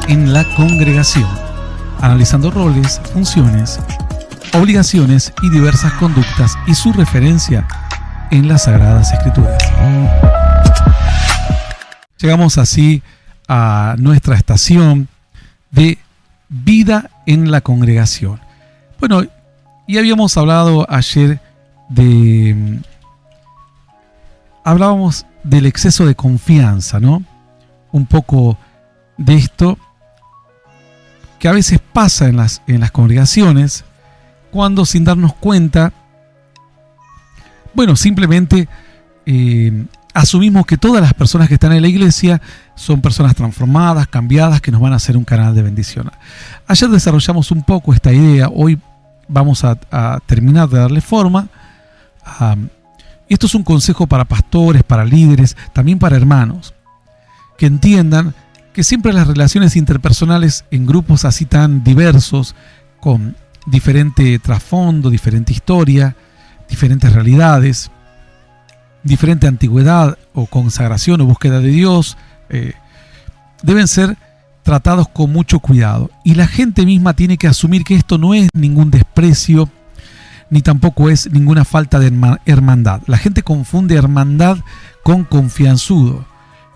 en la congregación, analizando roles, funciones, obligaciones y diversas conductas y su referencia en las Sagradas Escrituras. Llegamos así a nuestra estación de vida en la congregación. Bueno, y habíamos hablado ayer hablábamos del exceso de confianza, ¿no? Un poco de esto que a veces pasa en las congregaciones cuando, sin darnos cuenta, bueno, simplemente asumimos que todas las personas que están en la iglesia son personas transformadas, cambiadas, que nos van a hacer un canal de bendición. Ayer desarrollamos un poco esta idea, hoy vamos a terminar de darle forma. Esto es un consejo para pastores, para líderes, también para hermanos, que entiendan que siempre las relaciones interpersonales en grupos así tan diversos, con diferente trasfondo, diferente historia, diferentes realidades, diferente antigüedad o consagración o búsqueda de Dios, deben ser tratados con mucho cuidado. Y la gente misma tiene que asumir que esto no es ningún desprecio, ni tampoco es ninguna falta de hermandad. La gente confunde hermandad con confianzudo.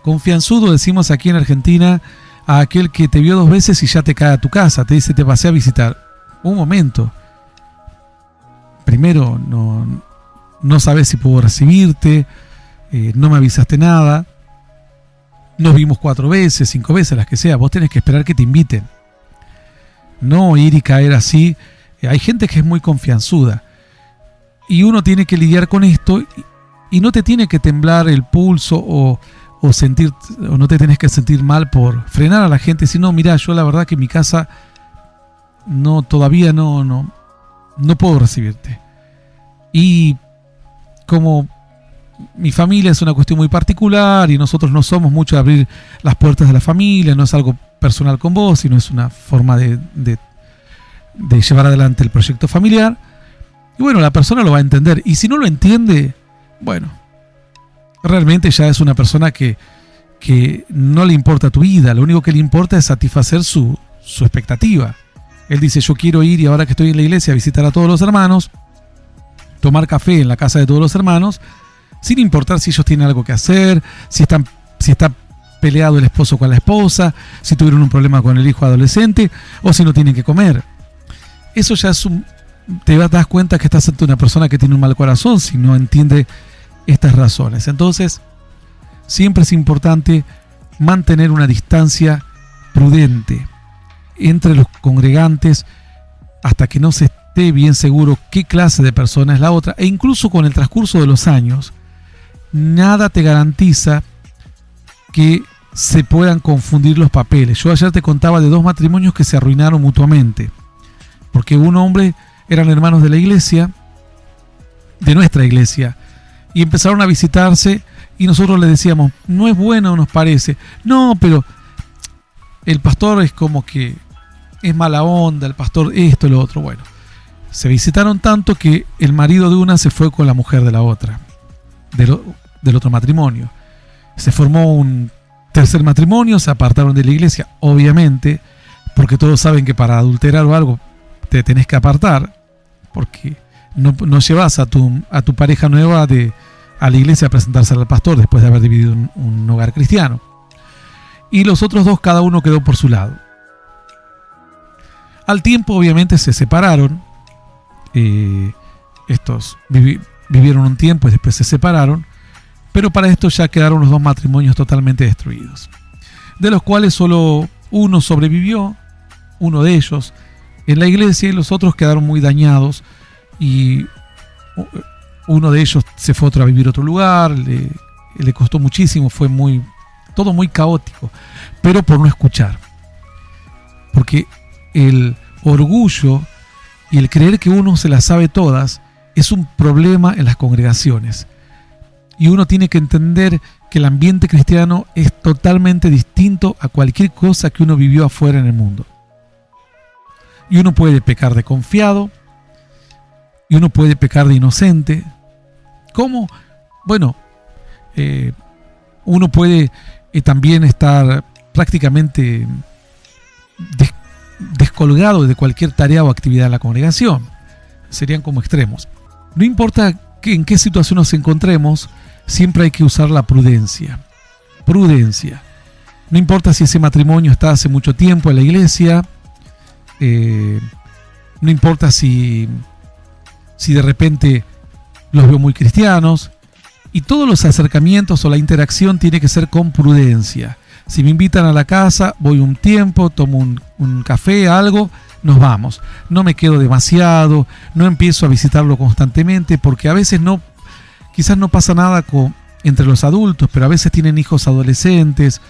Confianzudo, decimos aquí en Argentina, a aquel que te vio 2 veces y ya te cae a tu casa, te dice te pasé a visitar. Un momento. Primero, no sabes si puedo recibirte, no me avisaste nada, nos vimos 4 veces, 5 veces, las que sea, vos tenés que esperar que te inviten. No ir y caer así. Hay gente que es muy confianzuda y uno tiene que lidiar con esto y no te tiene que temblar el pulso o no te tenés que sentir mal por frenar a la gente, sino mirá, yo la verdad que en mi casa todavía no puedo recibirte. Y como mi familia es una cuestión muy particular y nosotros no somos mucho de abrir las puertas de la familia, no es algo personal con vos, sino es una forma de llevar adelante el proyecto familiar. Y bueno, la persona lo va a entender. Y si no lo entiende, bueno, realmente ya es una persona que no le importa tu vida. Lo único que le importa es satisfacer su expectativa. Él dice, yo quiero ir y ahora que estoy en la iglesia a visitar a todos los hermanos, tomar café en la casa de todos los hermanos, sin importar si ellos tienen algo que hacer, si está peleado el esposo con la esposa, si tuvieron un problema con el hijo adolescente o si no tienen que comer. Eso ya te das cuenta que estás ante una persona que tiene un mal corazón si no entiende estas razones. Entonces, siempre es importante mantener una distancia prudente entre los congregantes hasta que no se esté bien seguro qué clase de persona es la otra. E incluso con el transcurso de los años, nada te garantiza que se puedan confundir los papeles. Yo ayer te contaba de 2 matrimonios que se arruinaron mutuamente, porque un hombre eran hermanos de la iglesia, de nuestra iglesia, y empezaron a visitarse y nosotros le decíamos, no es bueno, nos parece. No, pero el pastor es como que es mala onda, el pastor esto, lo otro. Bueno, se visitaron tanto que el marido de una se fue con la mujer de la otra, del otro matrimonio. Se formó un tercer matrimonio, se apartaron de la iglesia, obviamente, porque todos saben que para adulterar o algo te tenés que apartar, porque no llevas a tu pareja nueva a la iglesia a presentarse al pastor después de haber dividido un hogar cristiano. Y los otros 2, cada uno quedó por su lado. Al tiempo, obviamente, se separaron. Estos vivieron un tiempo y después se separaron. Pero para esto ya quedaron los 2 matrimonios totalmente destruidos, de los cuales solo uno sobrevivió, uno de ellos, en la iglesia, y los otros quedaron muy dañados. Y uno de ellos se fue a vivir a otro lugar, le costó muchísimo, fue todo muy caótico, pero por no escuchar. Porque el orgullo y el creer que uno se las sabe todas es un problema en las congregaciones. Y uno tiene que entender que el ambiente cristiano es totalmente distinto a cualquier cosa que uno vivió afuera en el mundo. Y uno puede pecar de confiado, y uno puede pecar de inocente. ¿Cómo? Bueno, uno puede también estar prácticamente colgado de cualquier tarea o actividad de la congregación. Serían como extremos. No importa en qué situación nos encontremos, siempre hay que usar la prudencia. Prudencia. No importa si ese matrimonio está hace mucho tiempo en la iglesia, no importa si de repente los veo muy cristianos, y todos los acercamientos o la interacción tiene que ser con prudencia. Si me invitan a la casa, voy un tiempo, tomo un café, algo, nos vamos. No me quedo demasiado, no empiezo a visitarlo constantemente, porque a veces quizás no pasa nada entre los adultos, pero a veces tienen hijos adolescentes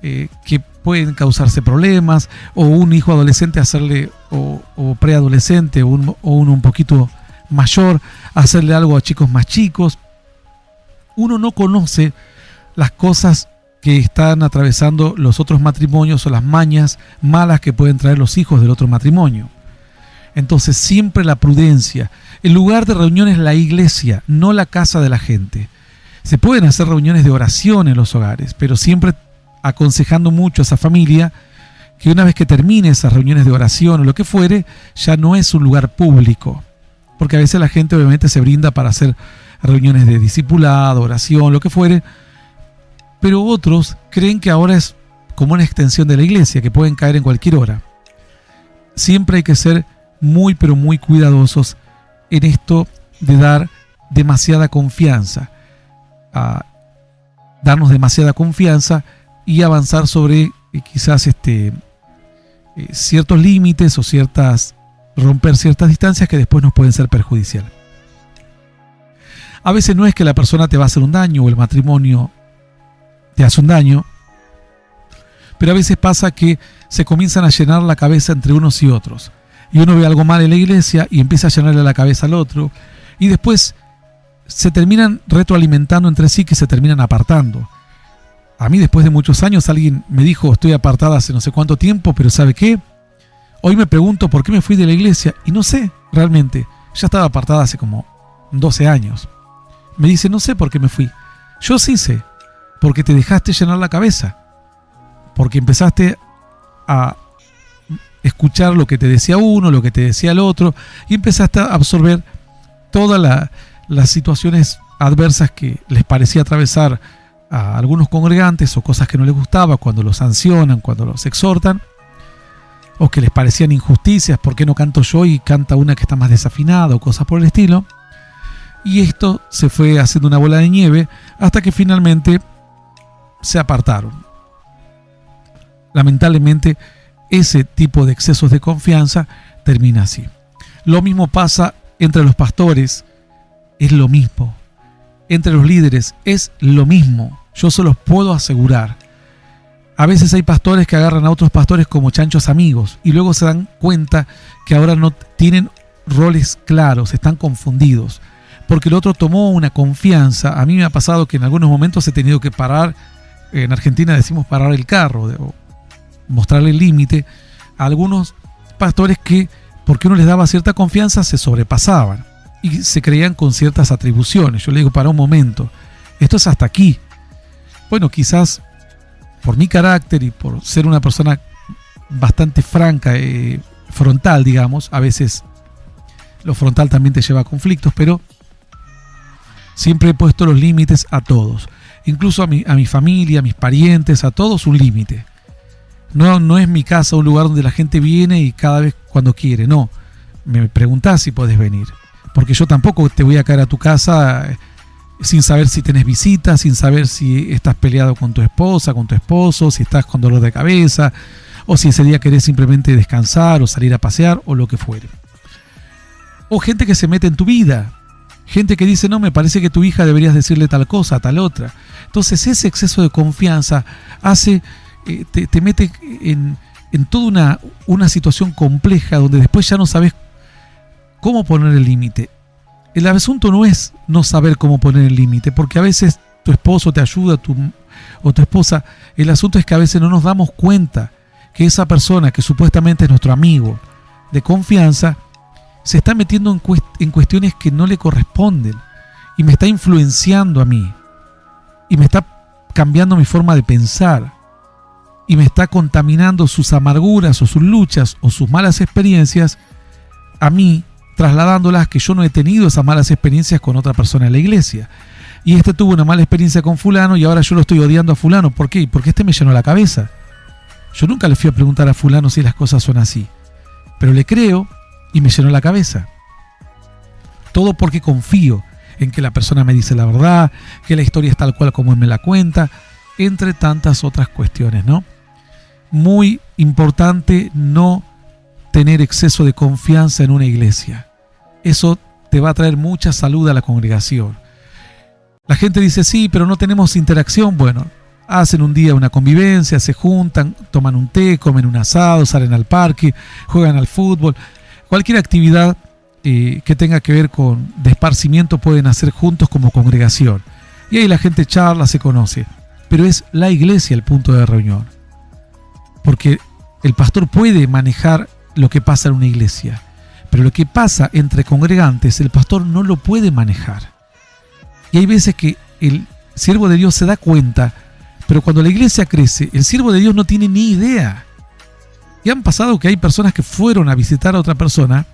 que pueden causarse problemas, o un hijo adolescente o preadolescente, o uno un poquito mayor, hacerle algo a chicos más chicos. Uno no conoce las cosas que están atravesando los otros matrimonios o las mañas malas que pueden traer los hijos del otro matrimonio. Entonces siempre la prudencia. El lugar de reunión es la iglesia, no la casa de la gente. Se pueden hacer reuniones de oración en los hogares, pero siempre aconsejando mucho a esa familia que una vez que termine esas reuniones de oración o lo que fuere, ya no es un lugar público. Porque a veces la gente obviamente se brinda para hacer reuniones de discipulado, oración, lo que fuere, pero otros creen que ahora es como una extensión de la iglesia, que pueden caer en cualquier hora. Siempre hay que ser muy, pero muy cuidadosos en esto de dar demasiada confianza, darnos demasiada confianza y avanzar sobre quizás ciertos límites o romper ciertas distancias que después nos pueden ser perjudiciales. A veces no es que la persona te va a hacer un daño o el matrimonio te hace un daño, pero a veces pasa que se comienzan a llenar la cabeza entre unos y otros. Y uno ve algo mal en la iglesia y empieza a llenarle la cabeza al otro. Y después se terminan retroalimentando entre sí, que se terminan apartando. A mí después de muchos años alguien me dijo, estoy apartada hace no sé cuánto tiempo, pero ¿sabe qué? Hoy me pregunto por qué me fui de la iglesia y no sé realmente. Ya estaba apartada hace como 12 años. Me dice, no sé por qué me fui. Yo sí sé, porque te dejaste llenar la cabeza. Porque empezaste a escuchar lo que te decía uno, lo que te decía el otro, y empezaste a absorber todas las situaciones adversas que les parecía atravesar a algunos congregantes, o cosas que no les gustaba cuando los sancionan, cuando los exhortan, o que les parecían injusticias, ¿por qué no canto yo y canta una que está más desafinada, o cosas por el estilo? Y esto se fue haciendo una bola de nieve hasta que finalmente se apartaron. Lamentablemente, ese tipo de excesos de confianza termina así. Lo mismo pasa entre los pastores, es lo mismo. Entre los líderes es lo mismo. Yo se los puedo asegurar. A veces hay pastores que agarran a otros pastores como chanchos amigos y luego se dan cuenta que ahora no tienen roles claros, están confundidos. Porque el otro tomó una confianza. A mí me ha pasado que en algunos momentos he tenido que parar, en Argentina decimos parar el carro, o mostrarle el límite a algunos pastores que, porque uno les daba cierta confianza, se sobrepasaban y se creían con ciertas atribuciones. Yo le digo, para un momento, esto es hasta aquí. Bueno, quizás por mi carácter y por ser una persona bastante franca, frontal, digamos, a veces lo frontal también te lleva a conflictos, pero siempre he puesto los límites a todos, incluso a mi familia, a mis parientes, a todos un límite. No es mi casa un lugar donde la gente viene y cada vez cuando quiere, no. Me preguntás si podés venir, porque yo tampoco te voy a caer a tu casa sin saber si tenés visitas, sin saber si estás peleado con tu esposa, con tu esposo, si estás con dolor de cabeza, o si ese día querés simplemente descansar o salir a pasear o lo que fuere. O gente que se mete en tu vida. Gente que dice, no, me parece que tu hija deberías decirle tal cosa, tal otra. Entonces ese exceso de confianza te mete en toda una situación compleja donde después ya no sabes cómo poner el límite. El asunto no es no saber cómo poner el límite, porque a veces tu esposo te ayuda o tu esposa. El asunto es que a veces no nos damos cuenta que esa persona que supuestamente es nuestro amigo de confianza se está metiendo en cuestiones que no le corresponden y me está influenciando a mí y me está cambiando mi forma de pensar. y me está contaminando sus amarguras o sus luchas o sus malas experiencias a mí, trasladándolas que yo no he tenido esas malas experiencias con otra persona en la iglesia. Y este tuvo una mala experiencia con fulano y ahora yo lo estoy odiando a fulano. ¿Por qué? Porque este me llenó la cabeza. Yo nunca le fui a preguntar a fulano si las cosas son así, pero le creo y me llenó la cabeza. Todo porque confío en que la persona me dice la verdad, que la historia es tal cual como él me la cuenta, entre tantas otras cuestiones, ¿no? Muy importante no tener exceso de confianza en una iglesia. Eso te va a traer mucha salud a la congregación. La gente dice, sí, pero no tenemos interacción. Bueno, hacen un día una convivencia, se juntan, toman un té, comen un asado, salen al parque, juegan al fútbol. Cualquier actividad que tenga que ver con de esparcimiento pueden hacer juntos como congregación. Y ahí la gente charla, se conoce. Pero es la iglesia el punto de reunión. Porque el pastor puede manejar lo que pasa en una iglesia, pero lo que pasa entre congregantes, el pastor no lo puede manejar. Y hay veces que el siervo de Dios se da cuenta, pero cuando la iglesia crece, el siervo de Dios no tiene ni idea. Y han pasado que hay personas que fueron a visitar a otra persona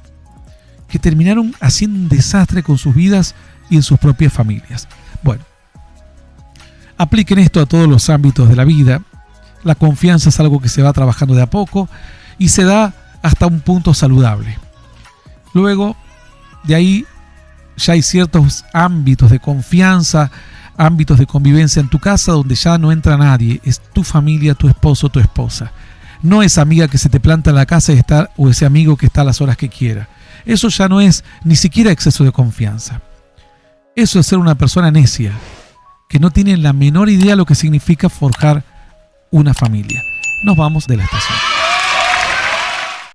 que terminaron haciendo un desastre con sus vidas y en sus propias familias. Bueno, apliquen esto a todos los ámbitos de la vida. La confianza es algo que se va trabajando de a poco y se da hasta un punto saludable. Luego, de ahí ya hay ciertos ámbitos de confianza, ámbitos de convivencia en tu casa donde ya no entra nadie. Es tu familia, tu esposo, tu esposa. No esa amiga que se te planta en la casa y está, o ese amigo que está a las horas que quiera. Eso ya no es ni siquiera exceso de confianza. Eso es ser una persona necia, que no tiene la menor idea de lo que significa forjar una familia. Nos vamos de la estación.